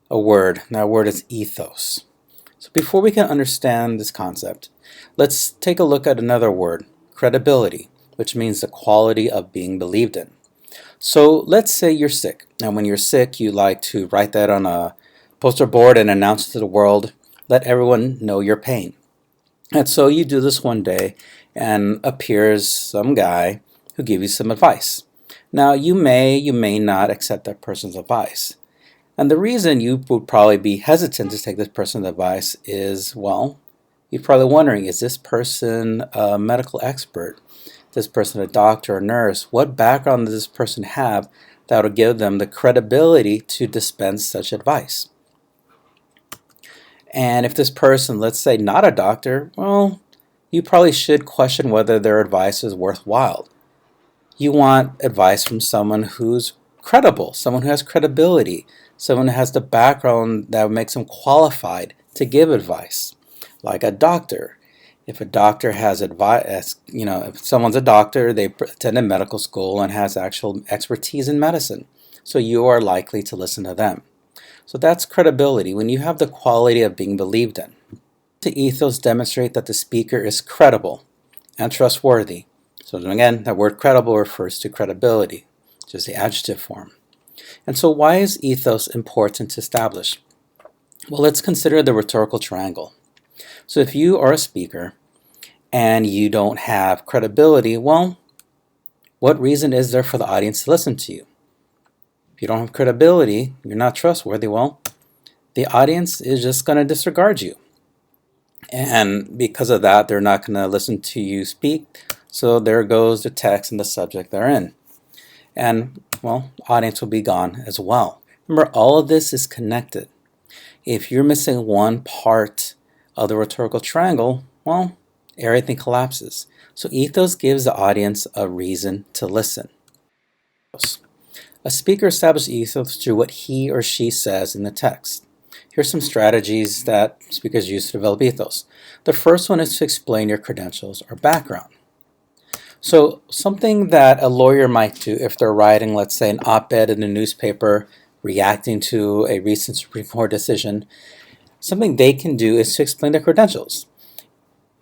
a word. That word is ethos. So before we can understand this concept, let's take a look at another word, credibility, which means the quality of being believed in. So let's say you're sick, and when you're sick, you like to write that on a poster board and announce to the world, let everyone know your pain. And so you do this one day, and appears some guy who gives you some advice. Now you may not accept that person's advice. And the reason you would probably be hesitant to take this person's advice is, well, you're probably wondering, is this person a medical expert? This person a doctor or nurse? What background does this person have that would give them the credibility to dispense such advice? And if this person, let's say not a doctor, well, you probably should question whether their advice is worthwhile. You want advice from someone who's credible, someone who has credibility, someone who has the background that makes them qualified to give advice, like a doctor. If a doctor has advice, if someone's a doctor, they attended medical school and has actual expertise in medicine, so you are likely to listen to them. So that's credibility, when you have the quality of being believed in. The ethos demonstrate that the speaker is credible and trustworthy. So again, that word credible refers to credibility, just the adjective form. And so why is ethos important to establish? Well, let's consider the rhetorical triangle. So if you are a speaker and you don't have credibility, well, what reason is there for the audience to listen to you? If you don't have credibility, you're not trustworthy, well, the audience is just going to disregard you. And because of that, they're not going to listen to you speak. So there goes the text and the subject they're in. And, well, the audience will be gone as well. Remember, all of this is connected. If you're missing one part of the rhetorical triangle, well, everything collapses. So ethos gives the audience a reason to listen. A speaker establishes ethos through what he or she says in the text. Here's some strategies that speakers use to develop ethos. The first one is to explain your credentials or background. So something that a lawyer might do if they're writing, let's say, an op-ed in a newspaper reacting to a recent Supreme Court decision, something they can do is to explain their credentials.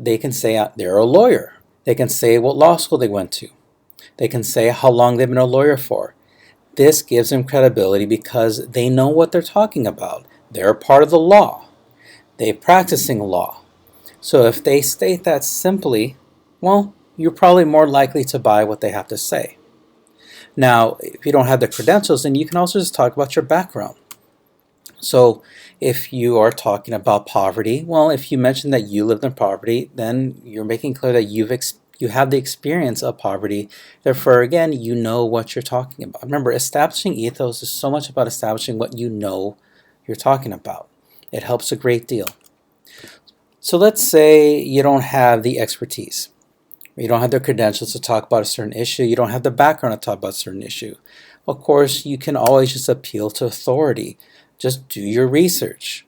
They can say they're a lawyer. They can say what law school they went to. They can say how long they've been a lawyer for. This gives them credibility because they know what they're talking about. They're part of the law. They're practicing law. So if they state that simply, well, you're probably more likely to buy what they have to say. Now, if you don't have the credentials, then you can also just talk about your background. So if you are talking about poverty, well, if you mention that you lived in poverty, then you're making clear that you have the experience of poverty. Therefore, again, you know what you're talking about. Remember, establishing ethos is so much about establishing what you know you're talking about. It helps a great deal. So let's say you don't have the expertise. You don't have the credentials to talk about a certain issue. You don't have the background to talk about a certain issue. Of course, you can always just appeal to authority. Just do your research.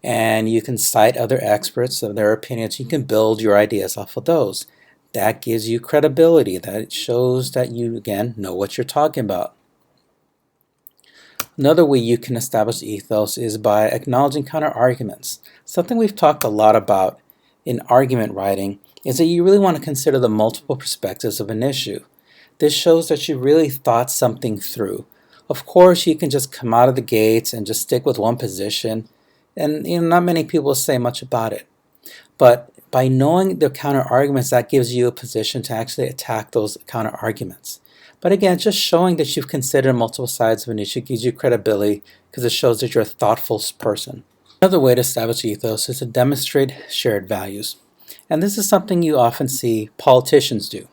And you can cite other experts and their opinions. You can build your ideas off of those. That gives you credibility. That shows that you, again, know what you're talking about. Another way you can establish ethos is by acknowledging counter-arguments. Something we've talked a lot about in argument writing is that you really want to consider the multiple perspectives of an issue. This shows that you really thought something through. Of course, you can just come out of the gates and just stick with one position, and not many people say much about it. But by knowing the counter-arguments, that gives you a position to actually attack those counter-arguments. But again, just showing that you've considered multiple sides of an issue gives you credibility because it shows that you're a thoughtful person. Another way to establish ethos is to demonstrate shared values. And this is something you often see politicians do.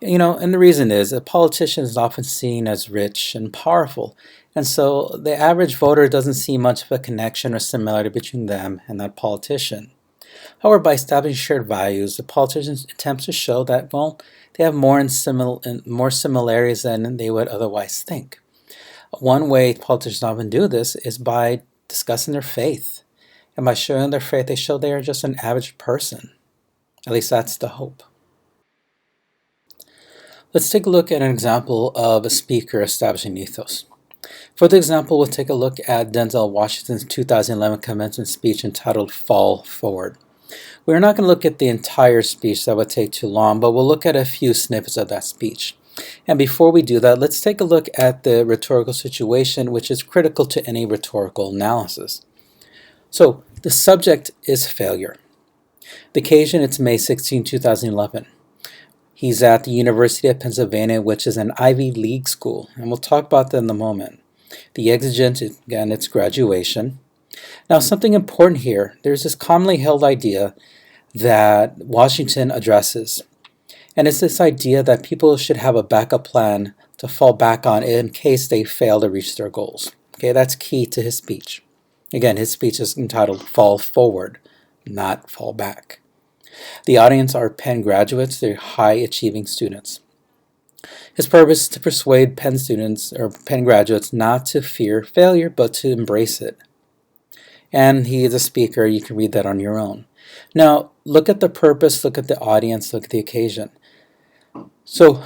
And the reason is a politician is often seen as rich and powerful. And so the average voter doesn't see much of a connection or similarity between them and that politician. However, by establishing shared values, the politician attempts to show that, well, they have more similarities than they would otherwise think. One way politicians often do this is by discussing their faith. And by showing their faith, they show they are just an average person. At least that's the hope. Let's take a look at an example of a speaker establishing ethos. For the example, we'll take a look at Denzel Washington's 2011 commencement speech entitled Fall Forward. We're not going to look at the entire speech, that would take too long, but we'll look at a few snippets of that speech. And before we do that, let's take a look at the rhetorical situation, which is critical to any rhetorical analysis. So, the subject is failure. The occasion, it's May 16, 2011. He's at the University of Pennsylvania, which is an Ivy League school, and we'll talk about that in a moment. The exigent, again, it's graduation. Now, something important here, there's this commonly held idea that Washington addresses, and it's this idea that people should have a backup plan to fall back on in case they fail to reach their goals. Okay, that's key to his speech. Again, his speech is entitled Fall Forward, not Fall Back. The audience are Penn graduates, they're high-achieving students. His purpose is to persuade Penn students or Penn graduates not to fear failure, but to embrace it. And he is a speaker, you can read that on your own. Now, look at the purpose, look at the audience, look at the occasion. So,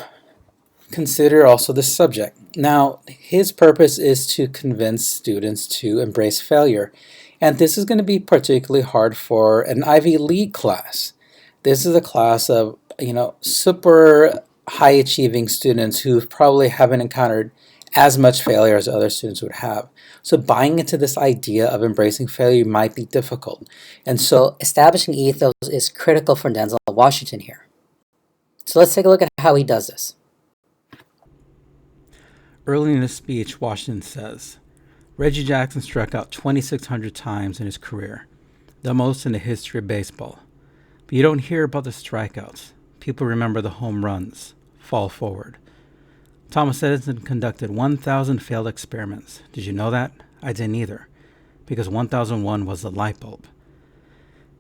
consider also the subject. Now, his purpose is to convince students to embrace failure. And this is going to be particularly hard for an Ivy League class. This is a class of, super high-achieving students who probably haven't encountered as much failure as other students would have. So buying into this idea of embracing failure might be difficult. And so establishing ethos is critical for Denzel Washington here. So let's take a look at how he does this. Early in his speech, Washington says, Reggie Jackson struck out 2,600 times in his career, the most in the history of baseball. But you don't hear about the strikeouts. People remember the home runs. Fall forward. Thomas Edison conducted 1,000 failed experiments. Did you know that? I didn't either, because 1001 was the light bulb.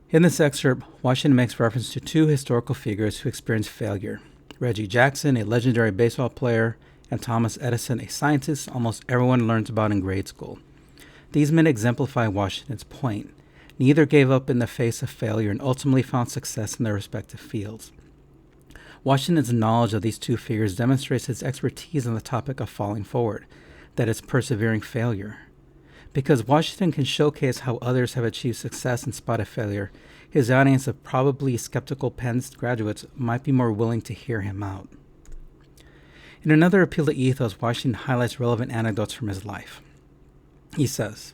In this excerpt, Washington makes reference to two historical figures who experienced failure. Reggie Jackson, a legendary baseball player, and Thomas Edison, a scientist almost everyone learns about in grade school. These men exemplify Washington's point. Neither gave up in the face of failure and ultimately found success in their respective fields. Washington's knowledge of these two figures demonstrates his expertise on the topic of falling forward, that is, persevering failure. Because Washington can showcase how others have achieved success in spite of failure, his audience of probably skeptical Penn graduates might be more willing to hear him out. In another appeal to ethos, Washington highlights relevant anecdotes from his life. He says,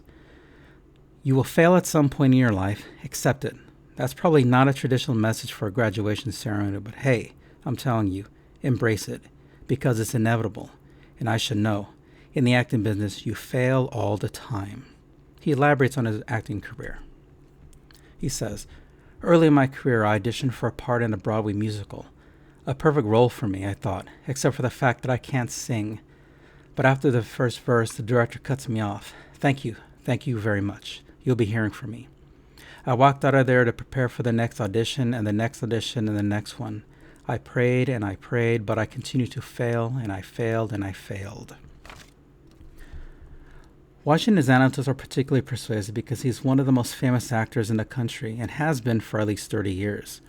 "You will fail at some point in your life, accept it. That's probably not a traditional message for a graduation ceremony, but hey, I'm telling you, embrace it, because it's inevitable. And I should know, in the acting business, you fail all the time." He elaborates on his acting career. He says, "Early in my career, I auditioned for a part in a Broadway musical. A perfect role for me, I thought, except for the fact that I can't sing. But after the first verse, the director cuts me off. Thank you very much. You'll be hearing from me." I walked out of there to prepare for the next audition and the next audition and the next one. I prayed and I prayed, but I continued to fail, and I failed and I failed. Washington's anecdotes are particularly persuasive because he's one of the most famous actors in the country and has been for at least 30 years.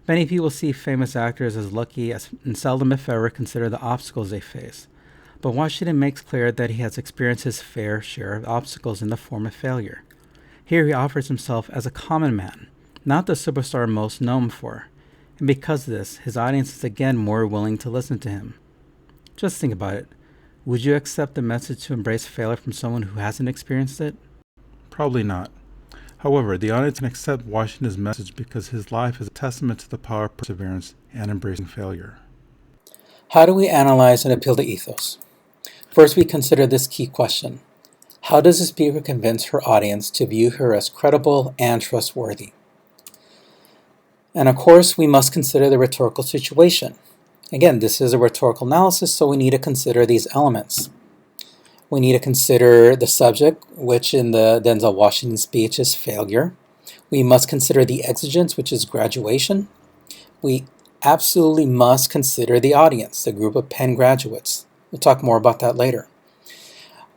Many people see famous actors as lucky and seldom, if ever, consider the obstacles they face. But Washington makes clear that he has experienced his fair share of obstacles in the form of failure. Here he offers himself as a common man, not the superstar most known for. And because of this, his audience is again more willing to listen to him. Just think about it. Would you accept the message to embrace failure from someone who hasn't experienced it? Probably not. However, the audience can accept Washington's message because his life is a testament to the power of perseverance and embracing failure. how do we analyze and appeal to ethos? First, we consider this key question. How does the speaker convince her audience to view her as credible and trustworthy? And of course, we must consider the rhetorical situation. Again, this is a rhetorical analysis, so we need to consider these elements. We need to consider the subject, which in the Denzel Washington speech is failure. We must consider the exigence, which is graduation. We absolutely must consider the audience, the group of Penn graduates. We'll talk more about that later.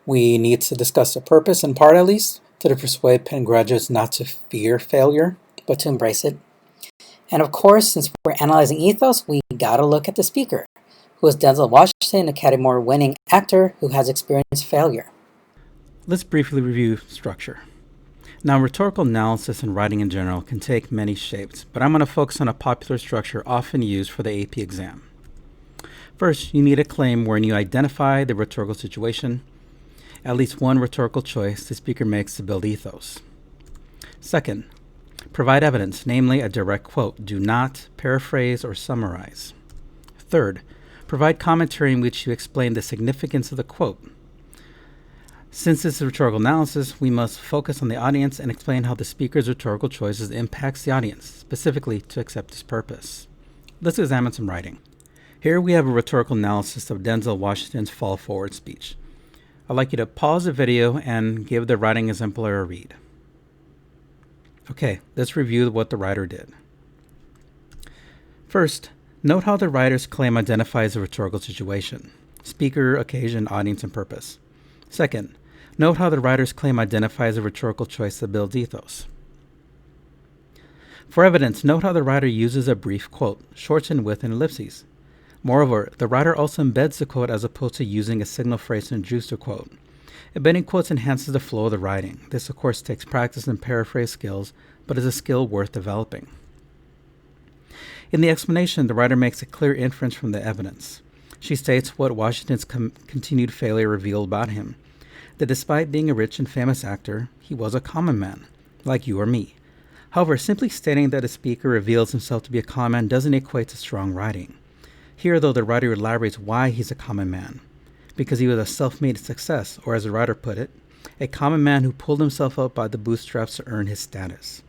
We need to discuss the purpose, in part at least, to persuade Penn graduates not to fear failure, but to embrace it. And of course, since we're analyzing ethos, we gotta look at the speaker. Who is Denzel Washington, Academy Award-winning actor who has experienced failure? Let's briefly review structure. Now, rhetorical analysis and writing in general can take many shapes, but I'm going to focus on a popular structure often used for the AP exam. First, you need a claim wherein you identify the rhetorical situation, at least one rhetorical choice the speaker makes to build ethos. Second, provide evidence, namely a direct quote. Do not paraphrase or summarize. Third, provide commentary in which you explain the significance of the quote. Since this is rhetorical analysis, we must focus on the audience and explain how the speaker's rhetorical choices impacts the audience, specifically to accept this purpose. Let's examine some writing. Here we have a rhetorical analysis of Denzel Washington's fall forward speech. I'd like you to pause the video and give the writing exemplar a read. Okay, let's review what the writer did. First, note how the writer's claim identifies a rhetorical situation: speaker, occasion, audience, and purpose. Second, note how the writer's claim identifies a rhetorical choice that builds ethos. For evidence, note how the writer uses a brief quote, shortened with an ellipses. Moreover, the writer also embeds the quote as opposed to using a signal phrase to introduce the quote. Embedding quotes enhances the flow of the writing. This, of course, takes practice and paraphrase skills, but is a skill worth developing. In the explanation, the writer makes a clear inference from the evidence. She states what Washington's continued failure revealed about him: that despite being a rich and famous actor, he was a common man, like you or me. However, simply stating that a speaker reveals himself to be a common man doesn't equate to strong writing. Here, though, the writer elaborates why he's a common man: because he was a self-made success, or as the writer put it, a common man who pulled himself up by the bootstraps to earn his status.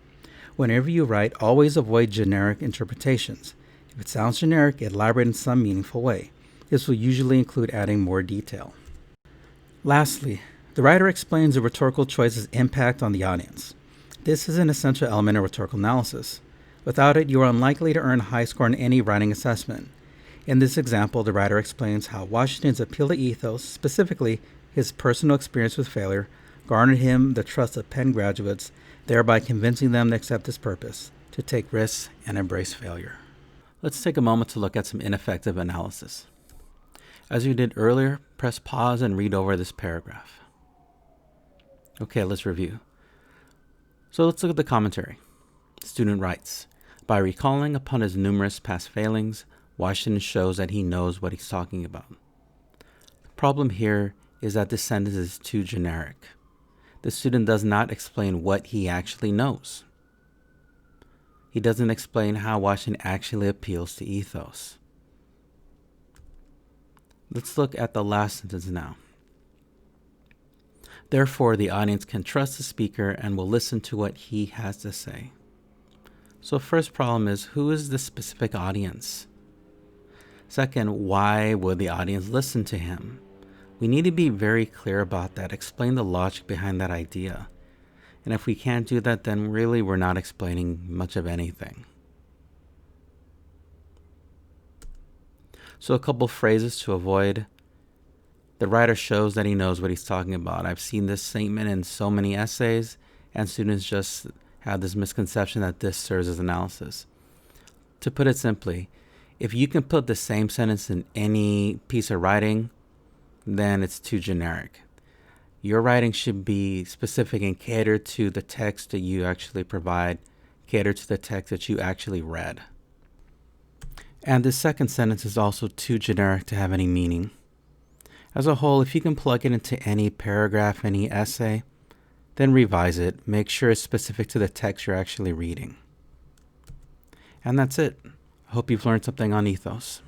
Whenever you write, always avoid generic interpretations. If it sounds generic, elaborate in some meaningful way. This will usually include adding more detail. Lastly, the writer explains the rhetorical choice's impact on the audience. This is an essential element of rhetorical analysis. Without it, you are unlikely to earn a high score in any writing assessment. In this example, the writer explains how Washington's appeal to ethos, specifically his personal experience with failure, garnered him the trust of Penn graduates, thereby convincing them to accept his purpose, to take risks and embrace failure. Let's take a moment to look at some ineffective analysis. As you did earlier, press pause and read over this paragraph. Okay, let's review. So let's look at the commentary. The student writes, by recalling upon his numerous past failings, Washington shows that he knows what he's talking about. The problem here is that this sentence is too generic. The student does not explain what he actually knows. He doesn't explain how Washington actually appeals to ethos. Let's look at the last sentence now. Therefore, the audience can trust the speaker and will listen to what he has to say. So first problem is, who is the specific audience? Second, why would the audience listen to him? We need to be very clear about that, explain the logic behind that idea. And if we can't do that, then really we're not explaining much of anything. So a couple phrases to avoid. The writer shows that he knows what he's talking about. I've seen this statement in so many essays, and students just have this misconception that this serves as analysis. To put it simply, if you can put the same sentence in any piece of writing, then it's too generic. Your writing should be specific and cater to the text that you actually provide, cater to the text that you actually read. And the second sentence is also too generic to have any meaning. As a whole, if you can plug it into any paragraph, any essay, then revise it. Make sure it's specific to the text you're actually reading. And that's it. I hope you've learned something on ethos.